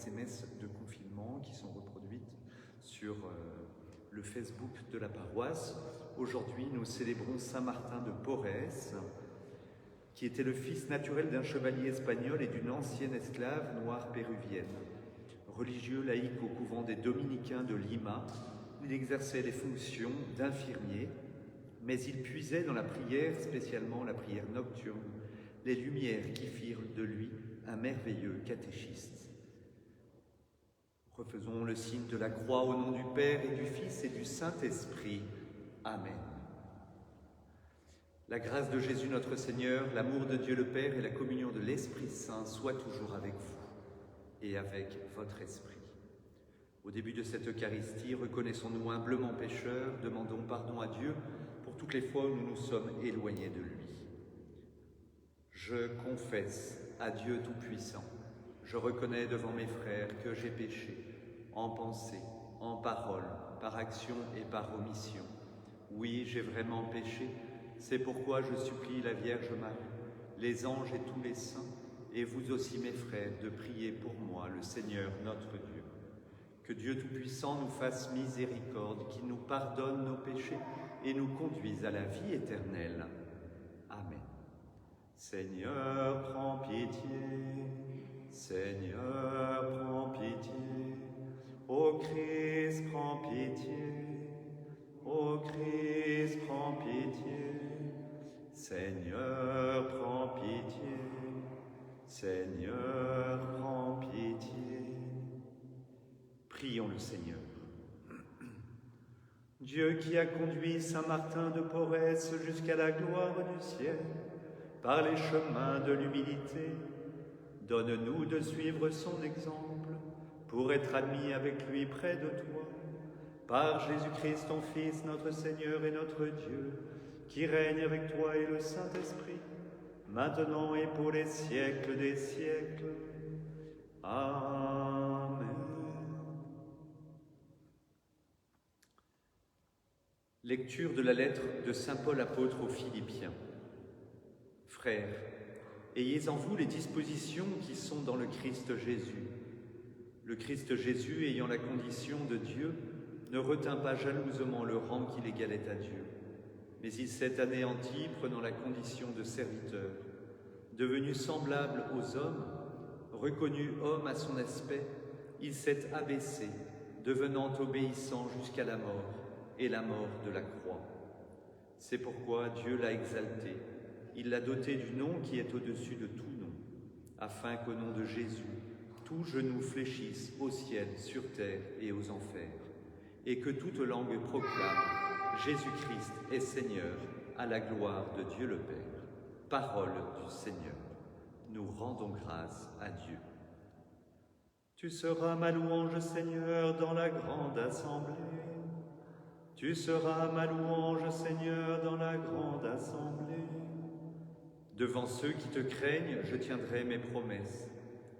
ces messes de confinement qui sont reproduites sur le Facebook de la paroisse. Aujourd'hui, nous célébrons Saint Martin de Porres, qui était le fils naturel d'un chevalier espagnol et d'une ancienne esclave noire péruvienne. Religieux laïque au couvent des Dominicains de Lima, il exerçait les fonctions d'infirmier, mais il puisait dans la prière, spécialement la prière nocturne, les lumières qui firent de lui un merveilleux catéchiste. Refaisons le signe de la croix au nom du Père et du Fils et du Saint-Esprit. Amen. La grâce de Jésus notre Seigneur, l'amour de Dieu le Père et la communion de l'Esprit Saint soient toujours avec vous et avec votre esprit. Au début de cette Eucharistie, reconnaissons-nous humblement pécheurs, demandons pardon à Dieu pour toutes les fois où nous nous sommes éloignés de lui. Je confesse à Dieu Tout-Puissant, je reconnais devant mes frères que j'ai péché, en pensée, en parole, par action et par omission. Oui, j'ai vraiment péché, c'est pourquoi je supplie la Vierge Marie, les anges et tous les saints, et vous aussi mes frères, de prier pour moi, le Seigneur notre Dieu. Que Dieu Tout-Puissant nous fasse miséricorde, qu'il nous pardonne nos péchés et nous conduise à la vie éternelle. Amen. Seigneur, prends pitié. Seigneur, prends pitié. Ô Christ, prends pitié. Ô Christ, prends pitié. Seigneur, prends pitié. Seigneur, prends pitié. Prions le Seigneur. Dieu qui a conduit saint Martin de Porres jusqu'à la gloire du ciel, par les chemins de l'humilité, donne-nous de suivre son exemple, pour être admis avec lui près de toi, par Jésus-Christ ton Fils, notre Seigneur et notre Dieu, qui règne avec toi et le Saint-Esprit, maintenant et pour les siècles des siècles. Amen. Lecture de la lettre de saint Paul apôtre aux Philippiens. Frères, ayez en vous les dispositions qui sont dans le Christ Jésus. Le Christ Jésus, ayant la condition de Dieu, ne retint pas jalousement le rang qu'il égalait à Dieu, mais il s'est anéanti, prenant la condition de serviteur. Devenu semblable aux hommes, reconnu homme à son aspect, il s'est abaissé, devenant obéissant jusqu'à la mort, et la mort de la croix. C'est pourquoi Dieu l'a exalté. Il l'a doté du nom qui est au-dessus de tout nom, afin qu'au nom de Jésus, tout genou fléchisse au ciel, sur terre et aux enfers, et que toute langue proclame Jésus-Christ est Seigneur, à la gloire de Dieu le Père. Parole du Seigneur. Nous rendons grâce à Dieu. Tu seras ma louange, Seigneur, dans la grande assemblée. Tu seras ma louange, Seigneur, dans la grande assemblée. Devant ceux qui te craignent, je tiendrai mes promesses.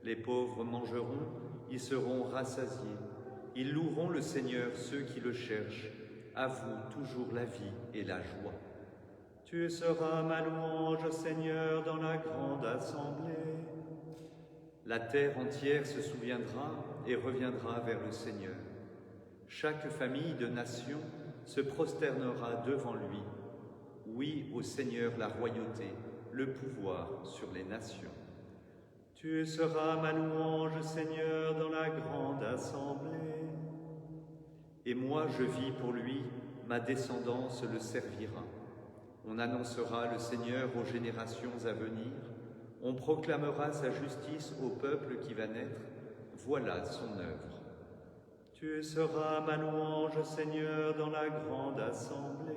Les pauvres mangeront, ils seront rassasiés. Ils loueront le Seigneur, ceux qui le cherchent. À vous toujours la vie et la joie. Tu seras ma louange, Seigneur, dans la grande assemblée. La terre entière se souviendra et reviendra vers le Seigneur. Chaque famille de nation se prosternera devant lui. Oui, au Seigneur la royauté, le pouvoir sur les nations. Tu seras ma louange, Seigneur, dans la grande assemblée. Et moi je vis pour lui, ma descendance le servira. On annoncera le Seigneur aux générations à venir. On proclamera sa justice au peuple qui va naître. Voilà son œuvre. Tu seras ma louange, Seigneur, dans la grande assemblée.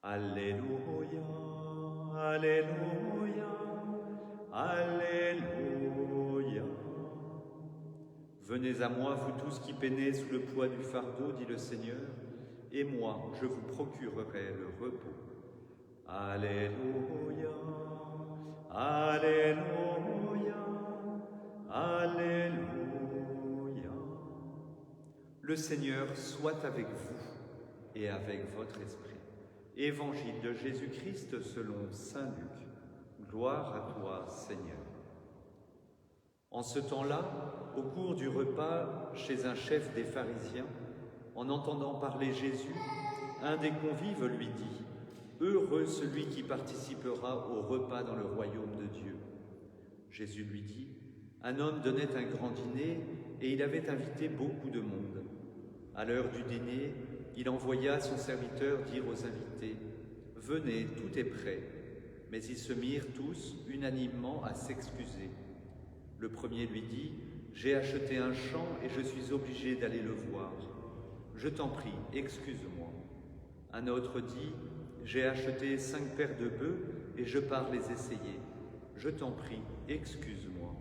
Alléluia, Alléluia, Alléluia. Venez à moi, vous tous qui peinez sous le poids du fardeau, dit le Seigneur, et moi, je vous procurerai le repos. Alléluia, Alléluia, Alléluia. Le Seigneur soit avec vous et avec votre esprit. Évangile de Jésus-Christ selon saint Luc. Gloire à toi, Seigneur. En ce temps-là, au cours du repas chez un chef des pharisiens, en entendant parler Jésus, un des convives lui dit « Heureux celui qui participera au repas dans le royaume de Dieu ». Jésus lui dit « Un homme donnait un grand dîner et il avait invité beaucoup de monde. À l'heure du dîner, il envoya son serviteur dire aux invités « Venez, tout est prêt ». Mais ils se mirent tous unanimement à s'excuser. Le premier lui dit « J'ai acheté un champ et je suis obligé d'aller le voir. Je t'en prie, excuse-moi. » Un autre dit « J'ai acheté 5 paires de bœufs et je pars les essayer. Je t'en prie, excuse-moi. »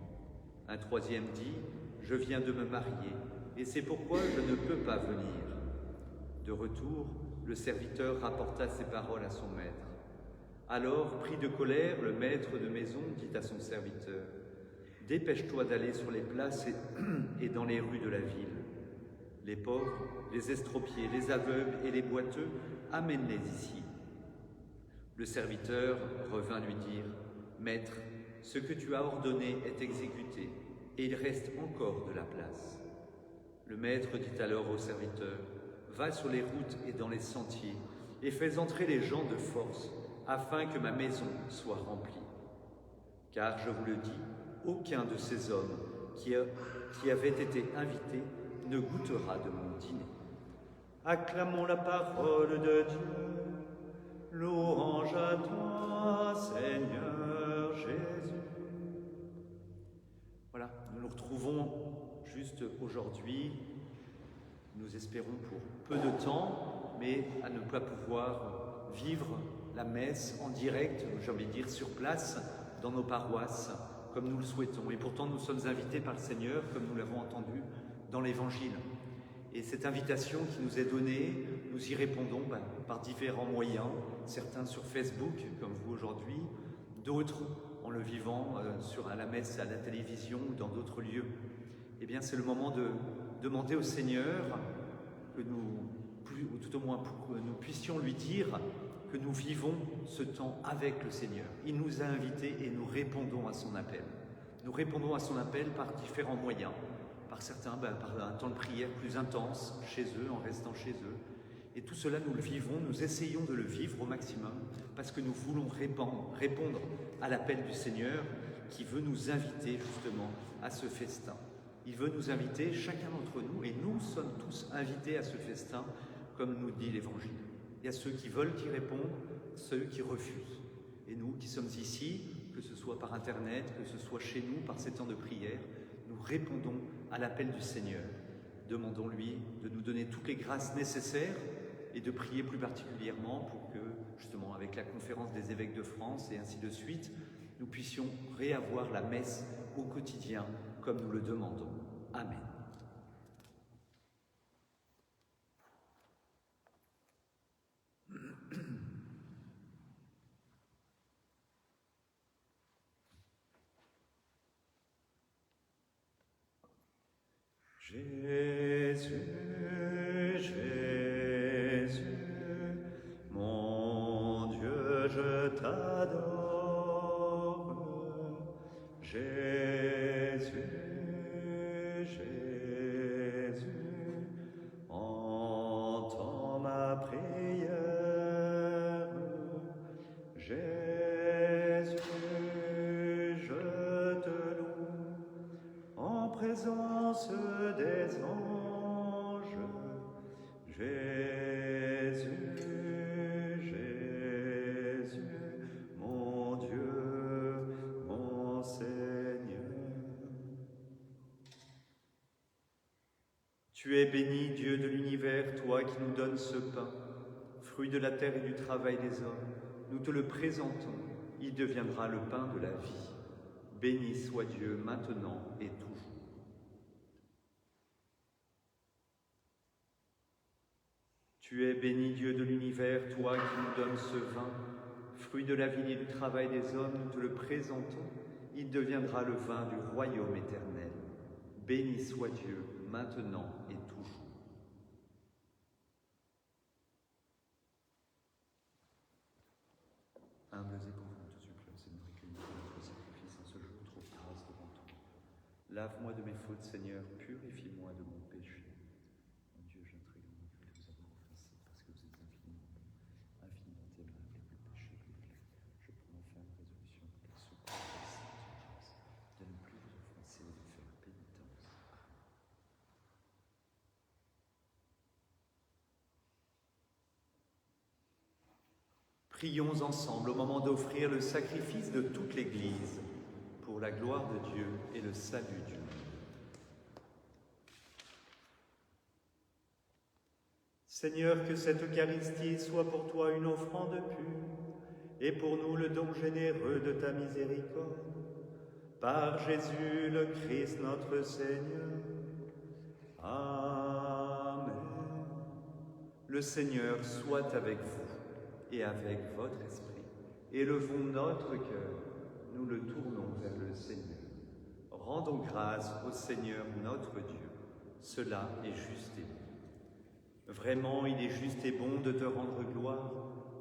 Un troisième dit « Je viens de me marier et c'est pourquoi je ne peux pas venir. » De retour, le serviteur rapporta ces paroles à son maître. Alors, pris de colère, le maître de maison dit à son serviteur « Dépêche-toi d'aller sur les places et dans les rues de la ville. Les pauvres, les estropiés, les aveugles et les boiteux, amène-les ici. » Le serviteur revint lui dire « Maître, ce que tu as ordonné est exécuté, et il reste encore de la place. » Le maître dit alors au serviteur « Va sur les routes et dans les sentiers, et fais entrer les gens de force, afin que ma maison soit remplie. Car je vous le dis, aucun de ces hommes qui avaient été invités ne goûtera de mon dîner. » Acclamons la parole de Dieu. Louange à toi, Seigneur Jésus. Voilà, nous nous retrouvons juste aujourd'hui. Nous espérons pour peu de temps, mais à ne pas pouvoir vivre la messe en direct, j'ai envie de dire sur place, dans nos paroisses, comme nous le souhaitons. Et pourtant, nous sommes invités par le Seigneur, comme nous l'avons entendu dans l'Évangile. Et cette invitation qui nous est donnée, nous y répondons par différents moyens, certains sur Facebook, comme vous aujourd'hui, d'autres en le vivant à la messe, à la télévision ou dans d'autres lieux. Eh bien, c'est le moment de demander au Seigneur que ou tout au moins pour que nous puissions lui dire que nous vivons ce temps avec le Seigneur. Il nous a invités et nous répondons à son appel. Nous répondons à son appel par différents moyens. Par certains, par un temps de prière plus intense chez eux, en restant chez eux. Et tout cela, nous le vivons, nous essayons de le vivre au maximum parce que nous voulons répondre à l'appel du Seigneur qui veut nous inviter justement à ce festin. Il veut nous inviter, chacun d'entre nous, et nous sommes tous invités à ce festin, comme nous dit l'Évangile. Il y a ceux qui veulent y répondre, ceux qui refusent. Et nous qui sommes ici, que ce soit par Internet, que ce soit chez nous, par ces temps de prière, nous répondons à l'appel du Seigneur. Demandons-lui de nous donner toutes les grâces nécessaires et de prier plus particulièrement pour que, justement, avec la conférence des évêques de France et ainsi de suite, nous puissions réavoir la messe au quotidien comme nous le demandons. Amen. Jésus, Jésus, mon Dieu, je t'adore. Jésus, Jésus, entends ma prière. Jésus, je te loue en présence des anges. Jésus, Jésus, mon Dieu, mon Seigneur. Tu es béni, Dieu de l'univers, toi qui nous donnes ce pain, fruit de la terre et du travail des hommes. Nous te le présentons, il deviendra le pain de la vie. Béni soit Dieu maintenant et toujours. Tu es béni, Dieu de l'univers, toi qui nous donnes ce vin, fruit de la vigne et du travail des hommes, nous te le présentons, il deviendra le vin du royaume éternel. Béni soit Dieu, maintenant et toujours. Humbles et pauvres, nous te supplions, Seigneur, que notre sacrifice en ce jour trouve grâce devant toi. Lave-moi de mes fautes, Seigneur, purifie-moi de mon péché. Mon Dieu, j'intrigue mon cœur de vous avoir offensé, parce que vous êtes infiniment bon, infiniment aimable et plus péché que clair. Je prends enfin une résolution pour le secours de la sainte grâce, de ne plus vous offenser et de faire pénitence. Prions ensemble au moment d'offrir le sacrifice de toute l'Église pour la gloire de Dieu et le salut du monde. Seigneur, que cette Eucharistie soit pour toi une offrande pure et pour nous le don généreux de ta miséricorde. Par Jésus le Christ notre Seigneur. Amen. Le Seigneur soit avec vous et avec votre esprit. Élevons notre cœur, nous le tournons vers le Seigneur. Rendons grâce au Seigneur notre Dieu. Cela est juste et bon. Vraiment, il est juste et bon de te rendre gloire,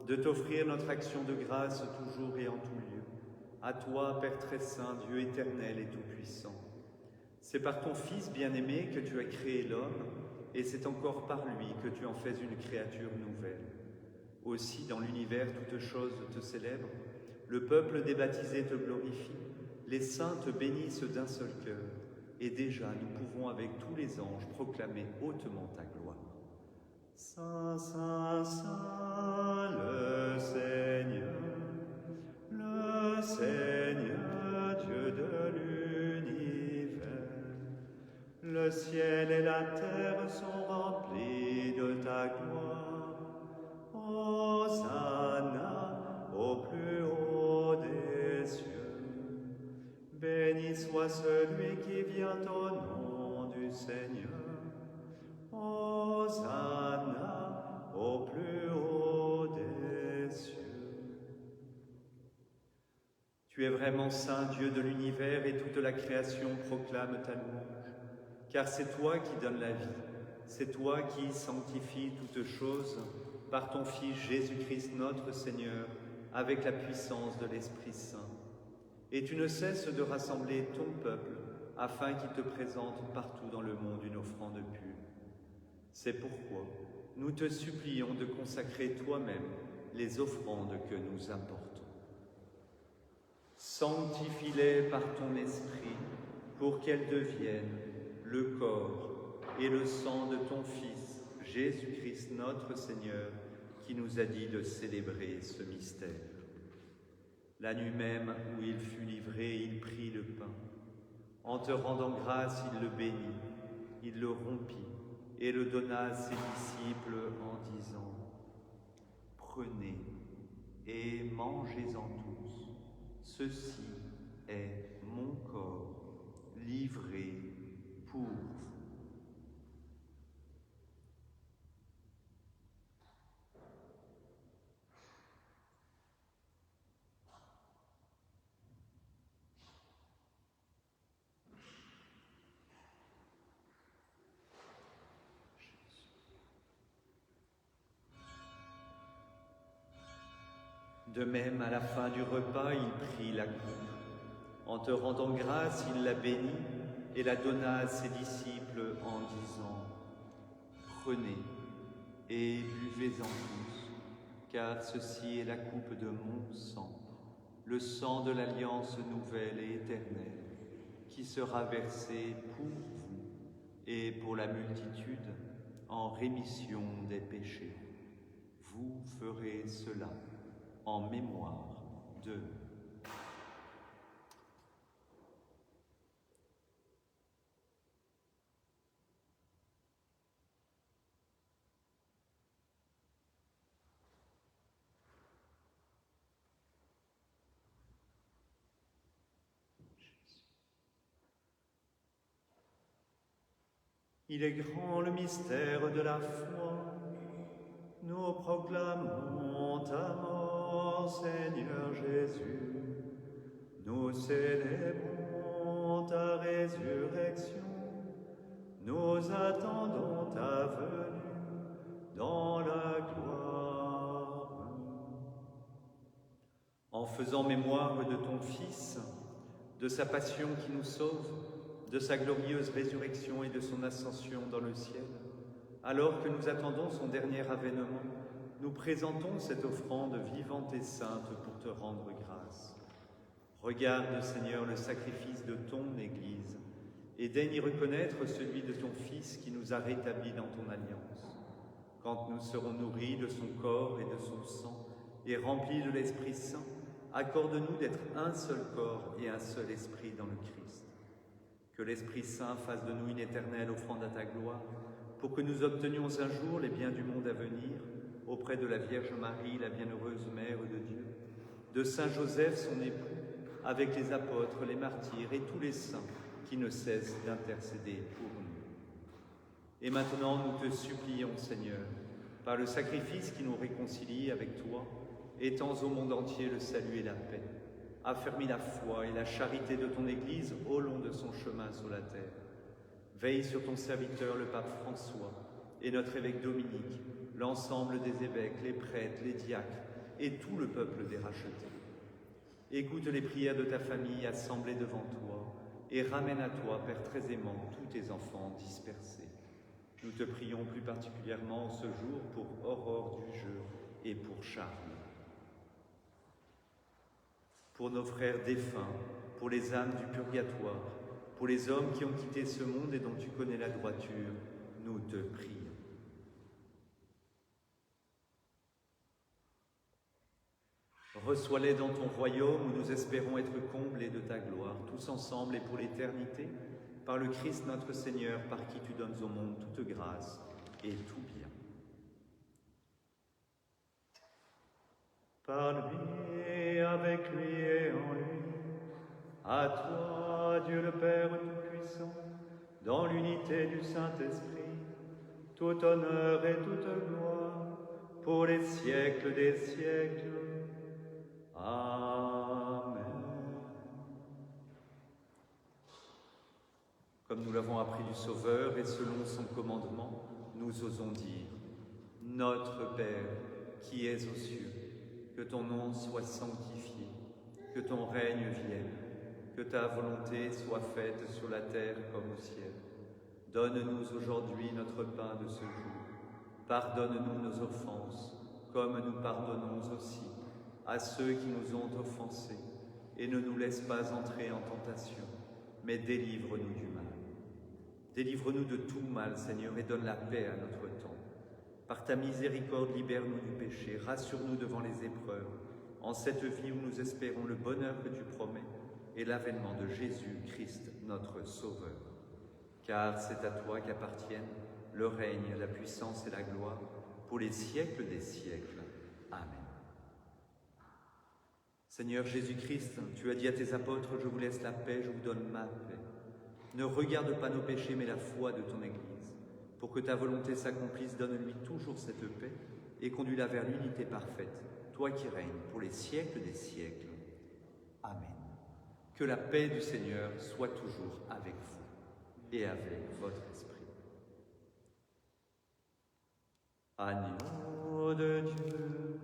de t'offrir notre action de grâce toujours et en tout lieu. À toi, Père très saint, Dieu éternel et tout-puissant. C'est par ton Fils bien-aimé que tu as créé l'homme, et c'est encore par lui que tu en fais une créature nouvelle. Aussi, dans l'univers, toutes choses te célèbrent, le peuple des baptisés te glorifie, les saints te bénissent d'un seul cœur, et déjà nous pouvons avec tous les anges proclamer hautement ta gloire. Saint, Saint, Saint, le Seigneur, Dieu de l'univers. Le ciel et la terre sont remplis de ta gloire. Hosanna au plus haut des cieux. Béni soit celui qui vient au nom du Seigneur. Hosanna au plus haut des cieux. Tu es vraiment saint, Dieu de l'univers, et toute la création proclame ta louange. Car c'est toi qui donnes la vie, c'est toi qui sanctifies toutes choses par ton Fils Jésus-Christ notre Seigneur, avec la puissance de l'Esprit Saint. Et tu ne cesses de rassembler ton peuple afin qu'il te présente partout dans le monde une offrande pure. C'est pourquoi nous te supplions de consacrer toi-même les offrandes que nous apportons. Sanctifie-les par ton esprit pour qu'elles deviennent le corps et le sang de ton Fils, Jésus-Christ notre Seigneur, qui nous a dit de célébrer ce mystère. La nuit même où il fut livré, il prit le pain. En te rendant grâce, il le bénit, il le rompit et le donna à ses disciples en disant : « Prenez et mangez-en tous. Ceci est mon corps livré pour vous. » De même, à la fin du repas, il prit la coupe. En te rendant grâce, il la bénit et la donna à ses disciples en disant : « Prenez et buvez-en tous, car ceci est la coupe de mon sang, le sang de l'alliance nouvelle et éternelle, qui sera versé pour vous et pour la multitude en rémission des péchés. Vous ferez cela en mémoire de nous. » Il est grand le mystère de la foi. Nous proclamons ta mort, Seigneur Jésus. Nous célébrons ta résurrection. Nous attendons ta venue dans la gloire. En faisant mémoire de ton Fils, de sa passion qui nous sauve, de sa glorieuse résurrection et de son ascension dans le ciel, alors que nous attendons son dernier avènement, nous présentons cette offrande vivante et sainte pour te rendre grâce. Regarde, Seigneur, le sacrifice de ton Église et daigne y reconnaître celui de ton Fils qui nous a rétablis dans ton alliance. Quand nous serons nourris de son corps et de son sang et remplis de l'Esprit Saint, accorde-nous d'être un seul corps et un seul esprit dans le Christ. Que l'Esprit Saint fasse de nous une éternelle offrande à ta gloire, pour que nous obtenions un jour les biens du monde à venir, auprès de la Vierge Marie, la bienheureuse Mère de Dieu, de Saint Joseph, son époux, avec les apôtres, les martyrs et tous les saints qui ne cessent d'intercéder pour nous. Et maintenant, nous te supplions, Seigneur, par le sacrifice qui nous réconcilie avec toi, étends au monde entier le salut et la paix. Affermis la foi et la charité de ton Église au long de son chemin sur la terre. Veille sur ton serviteur, le pape François, et notre évêque Dominique, l'ensemble des évêques, les prêtres, les diacres et tout le peuple des rachetés. Écoute les prières de ta famille assemblée devant toi et ramène à toi, Père très aimant, tous tes enfants dispersés. Nous te prions plus particulièrement ce jour pour Aurore du Jeu et pour Charles. Pour nos frères défunts, pour les âmes du purgatoire, pour les hommes qui ont quitté ce monde et dont tu connais la droiture, nous te prions. Reçois-les dans ton royaume où nous espérons être comblés de ta gloire, tous ensemble et pour l'éternité, par le Christ notre Seigneur, par qui tu donnes au monde toute grâce et tout bien. Par lui, avec lui et en lui, à toi, Dieu le Père Tout-Puissant, dans l'unité du Saint-Esprit, tout honneur et toute gloire, pour les siècles des siècles. Amen. Comme nous l'avons appris du Sauveur et selon son commandement, nous osons dire: Notre Père, qui es aux cieux, que ton nom soit sanctifié, que ton règne vienne, que ta volonté soit faite sur la terre comme au ciel. Donne-nous aujourd'hui notre pain de ce jour. Pardonne-nous nos offenses, comme nous pardonnons aussi à ceux qui nous ont offensés, et ne nous laisse pas entrer en tentation, mais délivre-nous du mal. Délivre-nous de tout mal, Seigneur, et donne la paix à notre temps. Par ta miséricorde, libère-nous du péché, rassure-nous devant les épreuves, en cette vie où nous espérons le bonheur que tu promets et l'avènement de Jésus-Christ, notre Sauveur. Car c'est à toi qu'appartiennent le règne, la puissance et la gloire, pour les siècles des siècles. Amen. Seigneur Jésus-Christ, tu as dit à tes apôtres, je vous laisse la paix, je vous donne ma paix. Ne regarde pas nos péchés, mais la foi de ton Église. Pour que ta volonté s'accomplisse, donne-lui toujours cette paix et conduis-la vers l'unité parfaite, toi qui règnes pour les siècles des siècles. Amen. Que la paix du Seigneur soit toujours avec vous et avec votre esprit. Agneau de Dieu,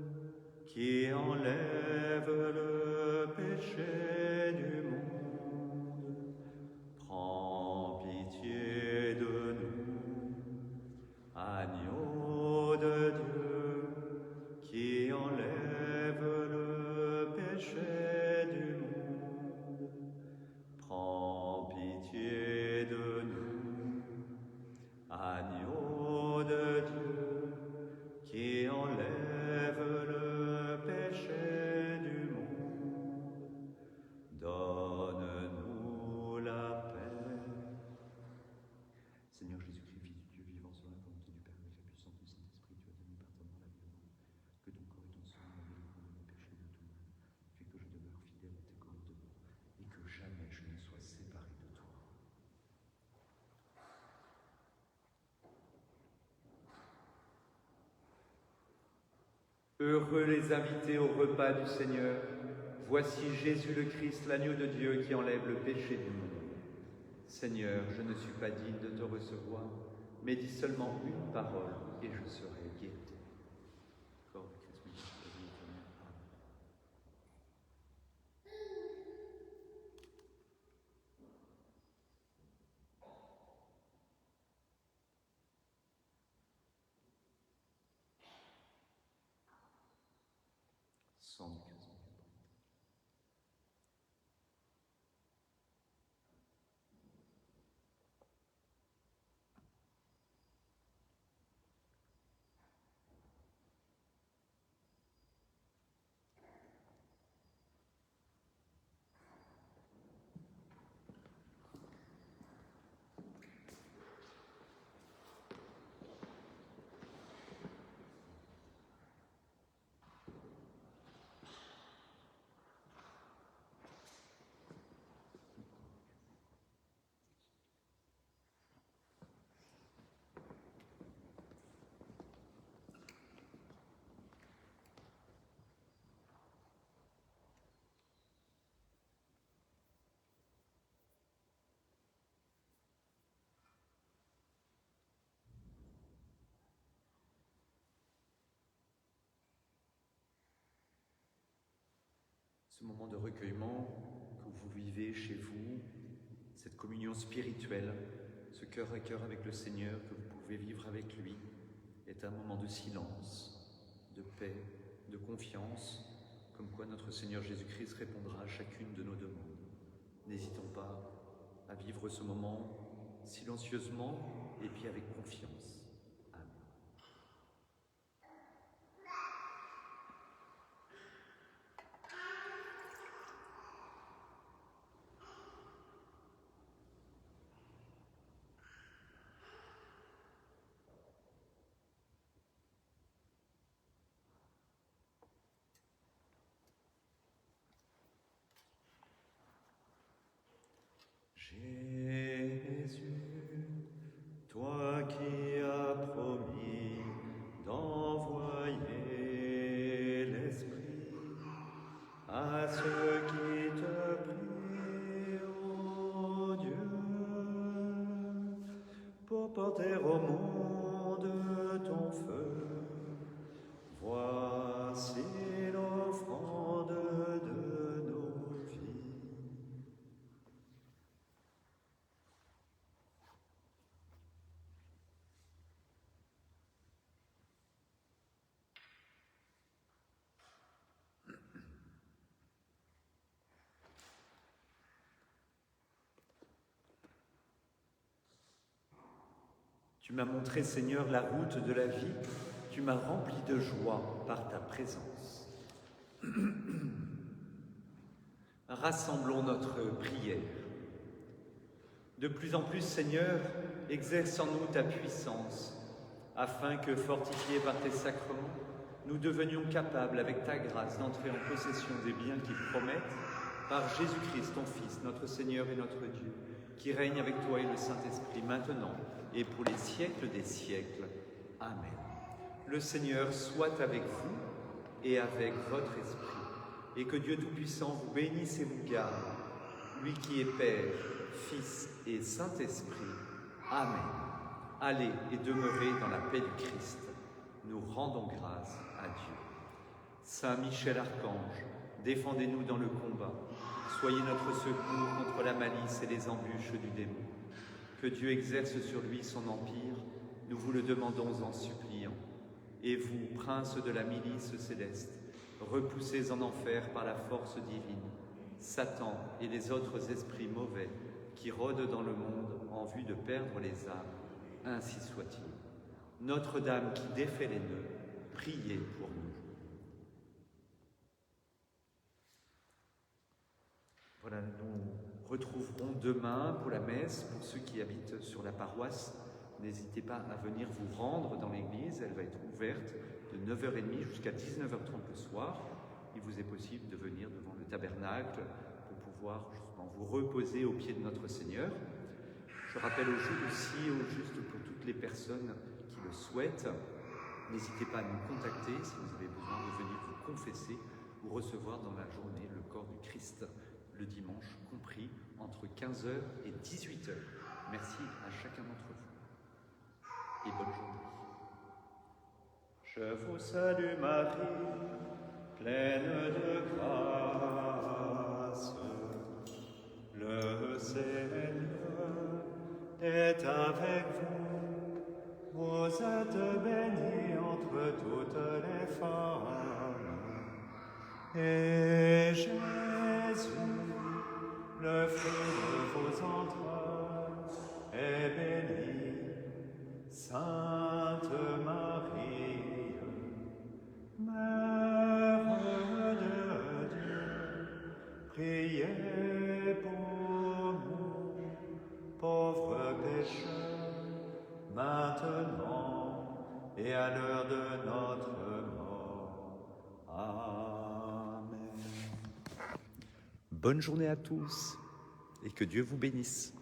qui enlève le péché du monde, prends pitié de nous. Agneau de Dieu, qui enlève le péché du monde, prends pitié de nous. Agneau de Dieu, qui enlève le péché du monde, donne-nous la paix. Seigneur Jésus-Christ, Fils du Dieu vivant, sur la volonté du Père avec la puissance du Saint-Esprit, tu as donné pardonnement la vie au monde, que ton corps et ton sang m'ont délivré de mes péchés et de tout mal, fais que je demeure fidèle à tes commandements et que jamais je ne sois séparé de toi. Heureux les invités au repas du Seigneur. Voici Jésus le Christ, l'agneau de Dieu qui enlève le péché du monde. Seigneur, je ne suis pas digne de te recevoir, mais dis seulement une parole et je serai guéri. Corps de Christ, Amen. Sang du Christ. Ce moment de recueillement que vous vivez chez vous, cette communion spirituelle, ce cœur à cœur avec le Seigneur que vous pouvez vivre avec lui, est un moment de silence, de paix, de confiance, comme quoi notre Seigneur Jésus-Christ répondra à chacune de nos demandes. N'hésitons pas à vivre ce moment silencieusement et puis avec confiance. Amen. Jésus, toi qui as promis d'envoyer l'Esprit à ceux qui te prient, ô Dieu, pour porter au monde ton feu, voici l'offrande de nos vies. Tu m'as montré, Seigneur, la route de la vie. Tu m'as rempli de joie par ta présence. Rassemblons notre prière. De plus en plus, Seigneur, exerce en nous ta puissance, afin que, fortifiés par tes sacrements, nous devenions capables, avec ta grâce, d'entrer en possession des biens qu'ils promettent, par Jésus-Christ, ton Fils, notre Seigneur et notre Dieu, qui règne avec toi et le Saint-Esprit, maintenant et pour les siècles des siècles. Amen. Le Seigneur soit avec vous et avec votre esprit, et que Dieu Tout-Puissant vous bénisse et vous garde, lui qui est Père, Fils et Saint-Esprit. Amen. Allez et demeurez dans la paix du Christ. Nous rendons grâce à Dieu. Saint Michel Archange, défendez-nous dans le combat. Soyez notre secours contre la malice et les embûches du démon. Que Dieu exerce sur lui son empire, nous vous le demandons en suppliant. Et vous, princes de la milice céleste, repoussés en enfer par la force divine, Satan et les autres esprits mauvais qui rôdent dans le monde en vue de perdre les âmes, ainsi soit-il. Notre-Dame qui défait les nœuds, priez pour nous. Voilà, nous retrouverons demain pour la messe. Pour ceux qui habitent sur la paroisse, n'hésitez pas à venir vous rendre dans l'église. Elle va être ouverte de 9h30 jusqu'à 19h30 le soir. Il vous est possible de venir devant le tabernacle pour pouvoir justement vous reposer au pied de notre Seigneur. Je rappelle aussi, juste pour toutes les personnes qui le souhaitent, n'hésitez pas à nous contacter si vous avez besoin de venir vous confesser ou recevoir dans la journée le corps du Christ, le dimanche compris entre 15h et 18h. Merci à chacun d'entre vous et bonne journée. Je vous salue Marie, pleine de grâce, le Seigneur est avec vous. Vous êtes bénie entre toutes les femmes, Priez pour nous, pauvres pécheurs, maintenant et à l'heure de notre mort. Amen. Bonne journée à tous et que Dieu vous bénisse.